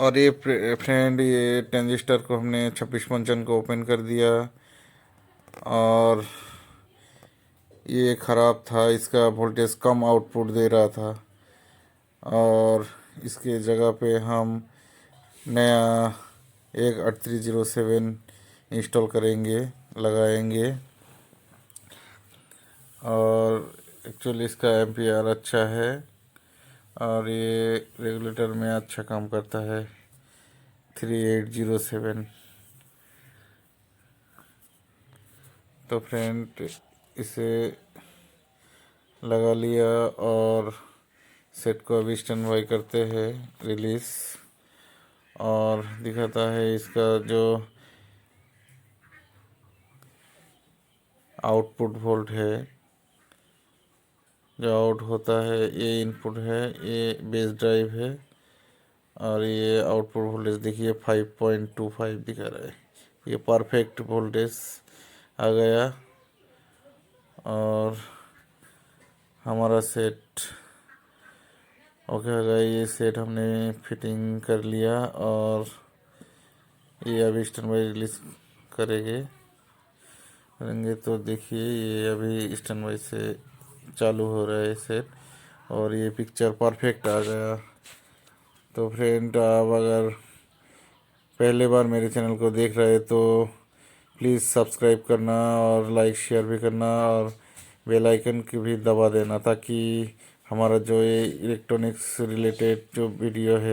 और ये फ्रेंड, ये ट्रांजिस्टर को हमने 5655 को ओपन कर दिया और ये ख़राब था, इसका वोल्टेज कम आउटपुट दे रहा था और इसके जगह पे हम नया एक 8307 इंस्टॉल करेंगे, लगाएंगे। और एक्चुअली इसका एम्पियर अच्छा है और ये रेगुलेटर में अच्छा काम करता है। 3807। तो फ्रेंड, इसे लगा लिया और सेट को अभी स्टैंड बाई करते हैं रिलीज़, और दिखाता है इसका जो आउटपुट वोल्ट है, जो आउट होता है, ये इनपुट है, ये बेस ड्राइव है और ये आउटपुट वोल्टेज देखिए 5.25 दिखा रहा है। ये परफेक्ट वोल्टेज आ गया और हमारा सेट ओके हो गया। ये सेट हमने फिटिंग कर लिया और ये अभी स्टैंड बाई रिलीज करेंगे। तो देखिए ये अभी स्टैंड बाई से चालू हो रहा है सेट और ये पिक्चर परफेक्ट आ गया। तो फ्रेंड, आप अगर पहले बार मेरे चैनल को देख रहे तो प्लीज़ सब्सक्राइब करना और लाइक शेयर भी करना और बेल आइकन की भी दबा देना, ताकि हमारा जो ये इलेक्ट्रॉनिक्स रिलेटेड जो वीडियो है